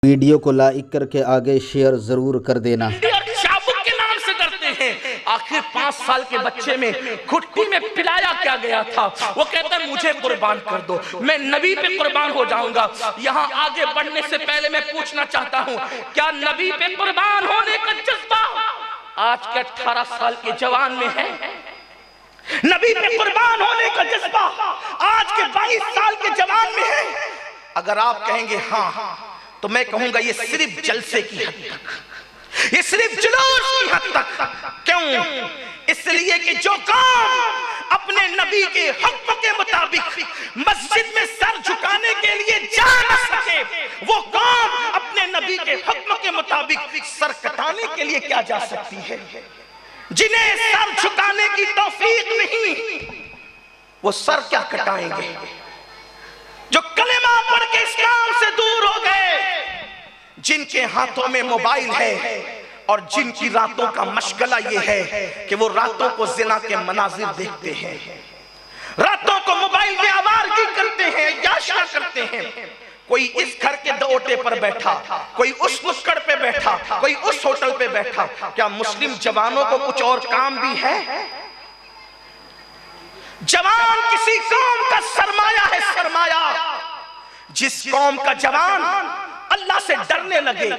Video کو like کر کے آگے شیئر ضرور کر دینا۔ چابک کے نام سے ڈرتے ہیں۔ آخر 5 سال کے بچے میں گھٹی میں پلایا کیا گیا تھا، وہ کہتا ہے مجھے قربان کر دو، میں نبی پہ قربان ہو جاؤں گا۔ یہاں آگے بڑھنے سے پہلے میں پوچھنا چاہتا ہوں، کیا نبی پہ قربان ہونے کا جذبہ آج کے 18 سال کے جوان میں ہے؟ نبی پہ قربان ہونے کا جذبہ آج کے 22 سال کے جوان میں ہے؟ اگر آپ کہیں گے ہاں تو میں کہوں گا یہ صرف جلسے کی حد تک، یہ صرف جلوس کی حد تک۔ کیوں؟ اس لیے کہ جو کام اپنے نبی کے حکم کے مطابق مسجد میں سر جھکانے کے لیے جا نہ سکے، وہ کام اپنے نبی کے حکم کے مطابق سر کٹانے کے لیے کیا جا سکتی ہے؟ جنہیں سر جھکانے کی توفیق نہیں، وہ سر کیا کٹائیں گے؟ جو کلمہ پڑھ کے اسلام سے دور ہو گئے، جن کے ہاتھوں میں موبائل ہے اور جن کی راتوں کا مشغلہ یہ ہے کہ وہ راتوں کو زنا کے مناظر دیکھتے ہیں، راتوں کو موبائل میں آوارگی کرتے ہیں، یاشا کرتے ہیں۔ کوئی اس گھر کے دوٹے پر بیٹھا، کوئی اس نکڑ پہ بیٹھا، کوئی اس ہوٹل پہ بیٹھا۔ کیا مسلم جوانوں کو کچھ اور کام بھی ہے؟ جوان کسی قوم کا سرمایہ ہے، سرمایہ۔ جس قوم کا جوان اللہ سے ڈرنے لگے،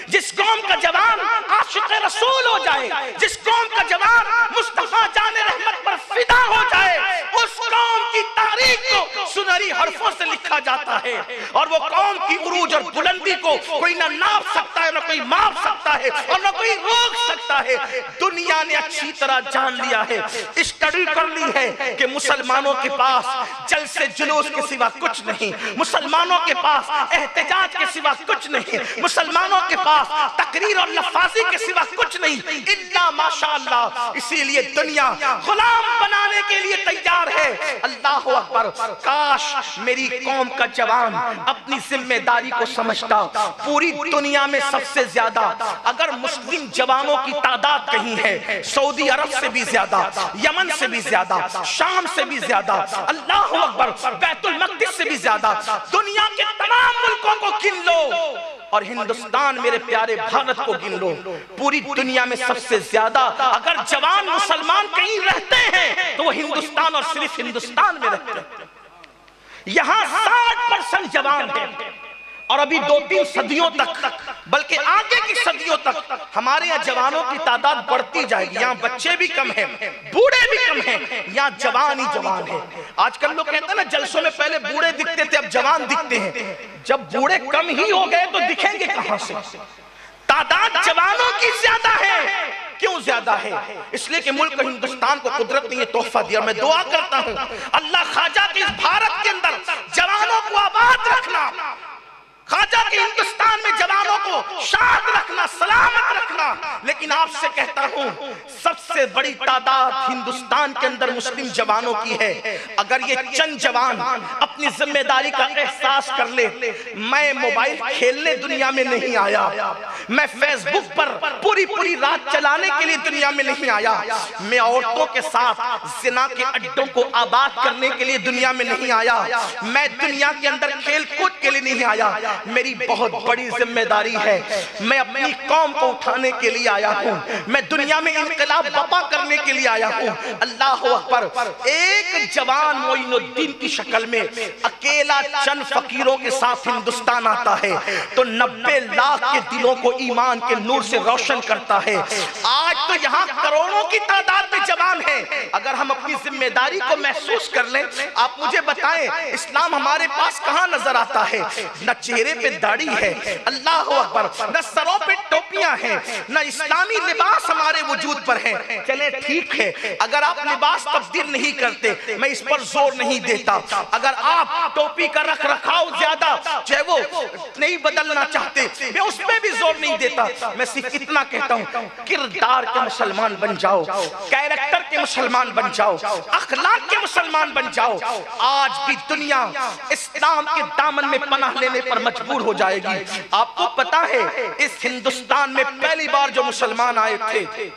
جس قوم کا جوان عاشق رسول ہو جائے، جس قوم کا جوان مصطفیٰ جان رحمت پر فدا ہو جائے، اس قوم کی تاریخ کو سنہری حرفوں سے لکھا جاتا ہے، اور وہ قوم کی عروج اور بلندی کو کوئی نہ ناپ سکتا ہے، نہ کوئی ماپ سکتا ہے، اور نہ کوئی روک سکتا ہے۔ دنیا نے اچھی طرح جان لیا ہے، اسٹڈی کر لی ہے کہ مسلمانوں کے پاس جلسے جلوس کے سوا کچھ نہیں، مسلمانوں کے پاس احتجاج کے سوا کچھ نہیں، مسلمانوں کے پاس تقریر اور لفاظی کے سوا کچھ نہیں، الا ماشاءاللہ۔ اسی لیے دنیا غلام بنانے کے لیے تیار ہے۔ اللہ اکبر! کاش میری قوم کا جوان اپنی ذمہ داری کو سمجھتا۔ پوری دنیا میں سب سے زیادہ اگر مسلم جوانوں کی تعداد کہیں ہے، سعودی عرب سے بھی زیادہ، یمن سے بھی زیادہ، شام سے بھی زیادہ، اللہ اکبر، بیت المقدس سے بھی زیادہ، دنیا کے تمام ملکوں کو گن لو اور ہندوستان میرے پیارے بھارت کو گن لو، پوری دنیا میں سب سے زیادہ اگر جوان مسلمان کہیں رہتے ہیں تو وہ ہندوستان اور صرف ہندوستان میں رہتے ہیں۔ یہاں 60% جوان ہیں، اور ابھی 2-3 صدیوں تک، بلکہ آگے کی صدیوں تک ہمارے یہاں جوانوں کی تعداد بڑھتی جائے گی۔ یہاں بچے بھی کم ہیں، بوڑھے بھی کم ہیں، یہاں جوان ہی جوان ہیں۔ آج کل لوگ کہتے ہیں نا جلسوں میں پہلے بوڑھے دکھتے تھے، اب جوان دکھتے ہیں۔ جب بوڑھے کم ہی ہو گئے تو دکھیں گے کہاں سے؟ تعداد جوانوں کی زیادہ ہے۔ کیوں زیادہ ہے؟ اس لیے کہ ملک ہندوستان کو قدرت نے یہ تحفہ دیا۔ میں دعا کرتا ہوں اللہ خواجہ کے اس بھارت کے اندر جوانوں کو آباد رکھنا، خواجہ کے ہندوستان میں جوانوں کو شاد رکھنا، سلامت رکھنا۔ لیکن آپ سے کہتا ہوں سب سے بڑی تعداد ہندوستان کے اندر مسلم جوانوں کی ہے۔ اگر یہ چند جوان اپنی ذمہ داری کا احساس کر لے، میں موبائل کھیلنے دنیا میں نہیں آیا، میں فیس بک پر پوری رات چلانے کے لیے دنیا میں نہیں آیا، میں عورتوں کے ساتھ زنا کے اڈوں کو آباد کرنے کے لیے دنیا میں نہیں آیا، میں دنیا کے اندر کھیل کود کے لیے نہیں آیا۔ میری بہت بڑی ذمہ داری ہے، میں اپنی قوم کو اٹھانے کے لیے آیا ہوں، میں دنیا میں انقلاب برپا کرنے کے لیے آیا ہوں۔ اللہ اکبر! ایک جوان معین الدین کی شکل میں اکیلا چند فقیروں کے ساتھ ہندوستان آتا ہے تو 90 لاکھ کے دلوں کو ایمان کے نور سے روشن کرتا ہے۔ آج تو یہاں کروڑوں کی تعداد میں جوان ہیں۔ اگر ہم اپنی ذمہ داری کو محسوس کر لیں، آپ مجھے بتائیں اسلام ہمارے پاس کہاں نظر آتا ہے؟ نہ چہرے پہ داڑھی ہے، اللہ اکبر، نہ سروں پہ ٹوپیاں ہیں، نہ اسلامی لباس ہمارے وجود پر ہیں۔ چلے ٹھیک ہے، اگر آپ لباس تبدیل نہیں کرتے میں اس پر زور نہیں دیتا، اگر آپ ٹوپی کا رکھ رکھاؤ زیادہ چاہے وہ نہیں بدلنا چاہتے میں اس پہ بھی زور نہیں دیتا۔ میں صرف اتنا کہتا ہوں کردار کے مسلمان بن جاؤ، کیریکٹر کے مسلمان بن جاؤ، اخلاق کے مسلمان بن جاؤ۔ آج بھی دنیا اسلام کے دامن میں پناہ لینے پر مجبور ہو جائے گی۔ آپ کو پتا ہے اس ہندوستان میں پہلی بار جو مسلمان آئے تھے،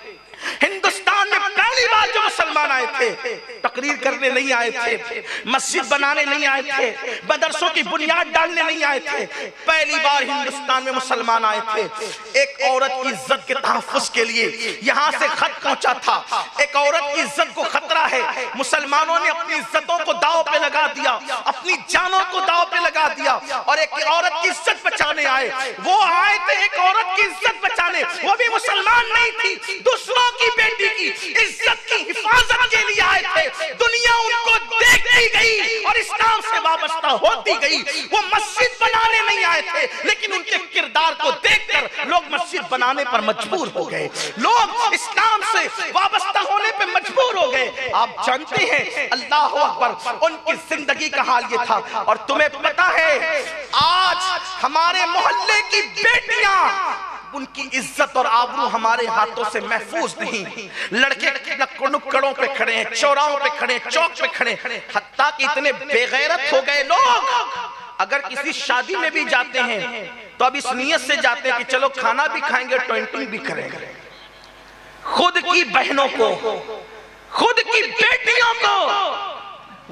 ہندوستان میں پہلی بار جو مسلمان آئے تھے تقریر کرنے نہیں آئے تھے، مسجد بنانے نہیں آئے تھے، مدرسوں کی بنیاد ڈالنے نہیں آئے تھے، پہلی بار ہندوستان میں مسلمان آئے تھے۔ ایک عورت کی عزت کے تحفظ کے لیے یہاں سے خط پہنچا تھا، ایک عورت کی عزت کو خطرہ ہے، مسلمانوں نے اپنی عزتوں کو داؤ پہ لگا دیا، اپنی جانوں کو داؤ پہ لگا دیا، اور ایک عورت کی عزت بچانے آئے۔ وہ آئے تھے ایک عورت کی عزت بچانے، وہ بھی مسلمان نہیں تھی، دوسروں کی بیٹی کی عزت کی حفاظت کے لیے آئے تھے۔ دنیا ان کو دیکھتی گئی اور اسلام سے وابستہ ہوتی گئی۔ وہ مسجد بنانے نہیں آئے تھے، لیکن ان کے کردار کو دیکھ کر لوگ مسجد بنانے پر مجبور ہو گئے، لوگ اسلام سے وابستہ ہونے پہ مجبور ہو گئے۔ آپ جانتے ہیں اللہ اکبر ان کی زندگی کا حال یہ تھا۔ اور تمہیں پتا ہے آج ہمارے محلے کی بیٹیاں، ان کی عزت اور آبرو ہمارے ہاتھوں سے محفوظ نہیں۔ لڑکے نکڑوں پہ کھڑے ہیں، چوراہوں پہ کھڑے ہیں، چوک پہ کھڑے ہیں، حتیٰ کہ اتنے بے غیرت ہو گئے لوگ، اگر کسی شادی میں بھی جاتے ہیں تو اب اس نیت سے جاتے ہیں کہ چلو کھانا بھی کھائیں گے، ٹوئنٹنگ بھی کریں گے۔ خود کی بہنوں کو، خود کی بیٹیوں کو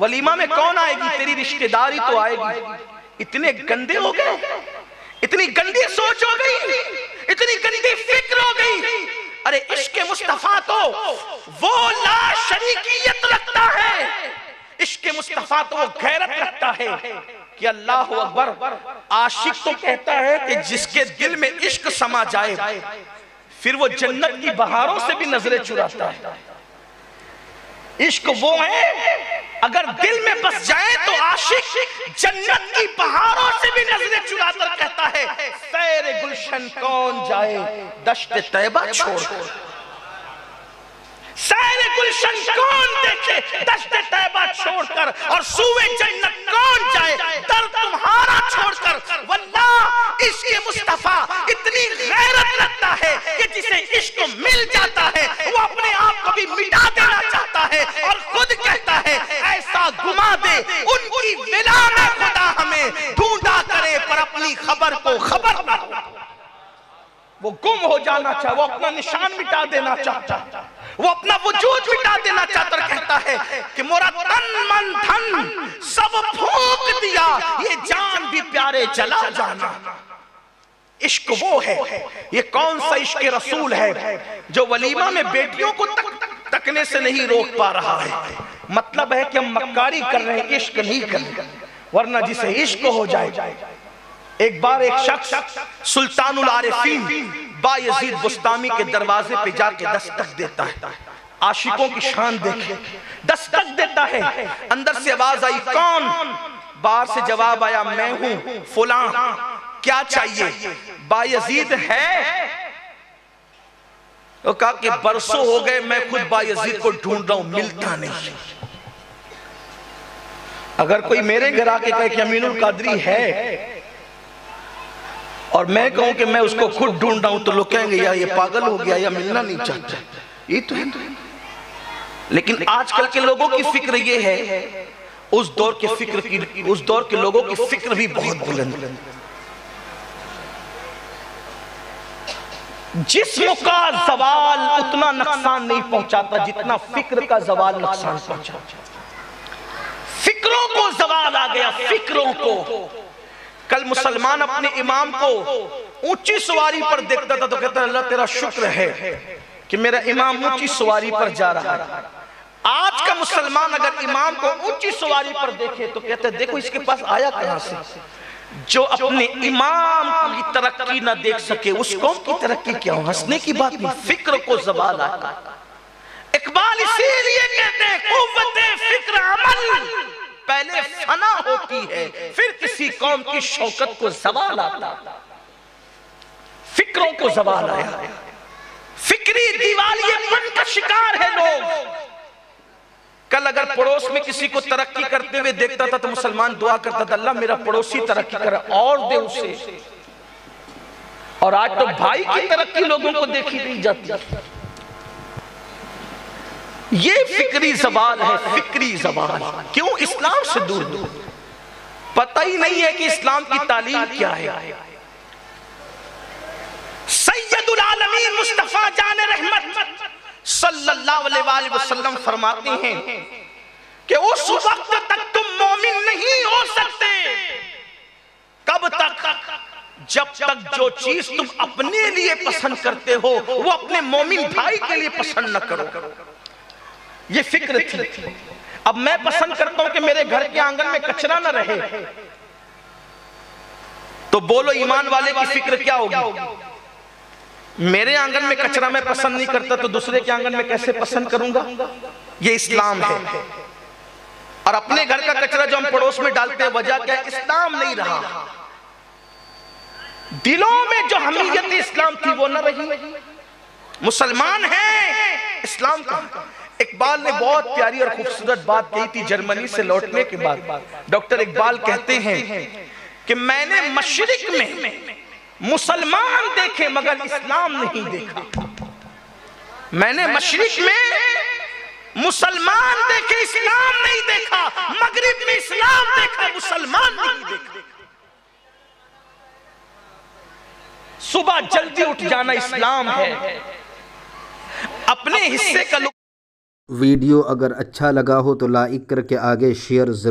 ولیمہ میں کون آئے گی؟ تیری رشتہ داری تو آئے گی۔ اتنے گندے ہو گئے، اتنی گندی سوچ ہو گئی، اتنی گندی فکر ہو گئی۔ ارے عشق مصطفیٰ تو وہ لا شریکیت رکھتا ہے، عشق مصطفیٰ تو وہ غیرت رکھتا ہے کہ اللہ اکبر، عاشق تو کہتا ہے کہ جس کے دل میں عشق سما جائے پھر وہ جنت کی بہاروں سے بھی نظریں چراتا ہے۔ عشق وہ ہے اگر دل میں بس جائے تو عاشق جنت کی بہاروں سے بھی نظریں چرا کر کہتا ہے سیر گلشن کون جائے دشت طیبہ چھوڑ کر، سیر گلشن کون دیکھے دشت طیبہ چھوڑ کر، اور سوئے جنت کون جائے در تمہارا چھوڑ کر۔ واللہ عشق مصطفیٰ اتنی غیرت رکھتا ہے کہ جسے عشق مل جاتا ہے وہ اپنے آپ کو بھی مٹا دینا چاہتا ہے، اور خود کہتا ہے ایسا گما دے ان کی ولا میں خدا ہمیں ڈھونڈا کرے پر اپنی خبر کو خبر نہ ہو۔ وہ گم ہو جانا چاہتا، وہ اپنا نشان مٹا دینا چاہتا، وہ اپنا وجود مٹا دینا چاہتا، اور کہتا ہے کہ مورا تن من دھن سب پھونک دیا، یہ جان بھی پیارے جلا جانا۔ عشق وہ ہے، یہ کون سا عشق رسول ہے جو ولیمہ میں بیٹیوں کو تکنے سے نہیں روک پا رہا ہے؟ مطلب ہے کہ ہم مکاری کر رہے ہیں، عشق نہیں کر رہے، ورنہ جسے عشق ہو جائے۔ ایک بار ایک شخص سلطان العارفین بایزید بستامی کے دروازے پہ جا کے دستک دیتا ہے، عاشقوں کی شان دیکھے، دستک دیتا ہے، اندر سے آواز آئی کون؟ باہر سے جواب آیا میں ہوں فلاں، کیا چاہیے؟ بایزید ہے؟ وہ کہا کہ برسوں ہو گئے میں خود بایزید کو ڈھونڈ رہا ہوں، ملتا نہیں۔ اگر کوئی میرے گھر آ کے کہے کہ امین القادری ہے اور میں کہوں کہ میں اس کو خود ڈھونڈ رہا ہوں تو لوگ کہیں گے یا یہ پاگل ہو گیا یا ملنا نہیں چاہتا۔ یہ تو ہے، لیکن آج کل کے لوگوں کی فکر یہ ہے، اس دور کے لوگوں کی فکر بھی بہت بلند۔ جسم کا زوال اتنا نقصان نہیں پہنچاتا جتنا فکر کا زوال نقصان پہنچاتا۔ فکروں کو زوال آ گیا، فکروں کو۔ کل مسلمان اپنے امام کو اونچی سواری پر دیکھتا تھا تو کہتا ہے اللہ تیرا شکر ہے کہ میرا امام اونچی سواری پر جا رہا ہے۔ آج کا مسلمان اگر امام کو اونچی سواری پر دیکھے تو کہتا ہے دیکھو اس کے پاس آیا کہاں سے؟ جو اپنے امام کی ترقی نہ دیکھ سکے اس قوم کی ترقی کیا ہو؟ ہنسنے کی بات نہیں، فکر کو زوال آتا۔ اقبال اسی لیے کہتے ہیں قوت فکر عمل پہلے فنا ہوتی ہے پھر کسی قوم کی شوکت کو زوال آتا۔ فکروں کو زوال آیا، فکری دیوالیے پن کا شکار ہے لوگ۔ کل اگر پڑوس میں کسی کو ترقی کرتے ہوئے دیکھتا تھا تو مسلمان دعا کرتا تھا اللہ میرا پڑوسی ترقی کرے اور دے اسے، اور آج تو بھائی کی ترقی لوگوں کو دیکھی نہیں جاتی۔ یہ فکری زوال ہے، فکری زوال۔ کیوں؟ اسلام سے دور دور، پتہ ہی نہیں ہے کہ اسلام کی تعلیم کیا ہے۔ سید العالمین مصطفیٰ جان رحمت صلی اللہ علیہ وآلہ وسلم فرماتی ہیں کہ اس وقت تک تم مومن نہیں ہو سکتے، کب تک؟ جب تک جو چیز تم اپنے لیے پسند کرتے ہو وہ اپنے مومن بھائی کے لیے پسند نہ کرو۔ یہ فکر تھی۔ اب میں پسند کرتا ہوں کہ میرے گھر کے آنگن میں کچرا نہ رہے، تو بولو ایمان والے کی فکر کیا ہوگی؟ میرے آنگن میں کچرا میں پسند نہیں کرتا تو دوسرے کے آنگن میں کیسے پسند کروں گا؟ یہ اسلام ہے۔ اور اپنے گھر کا کچرا جو ہم پڑوس میں ڈالتے ہیں، وجہ کیا ہے؟ اسلام نہیں رہا، دلوں میں جو حمیت اسلام تھی وہ نہ رہی۔ مسلمان ہیں، اسلام کا۔ اقبال نے بہت پیاری اور خوبصورت بات کہی تھی جرمنی سے لوٹنے کے بعد۔ ڈاکٹر اقبال کہتے ہیں کہ میں نے مشرق میں مسلمان دیکھے مگر اسلام نہیں دیکھا۔ میں نے مشرق میں مسلمان دیکھے، اسلام نہیں دیکھا، مغرب میں اسلام دیکھا، مسلمان نہیں دیکھا۔ صبح جلدی اٹھ جانا اسلام ہے۔ اپنے حصے کا ویڈیو اگر اچھا لگا ہو تو لائک کر کے آگے شیئر ضرور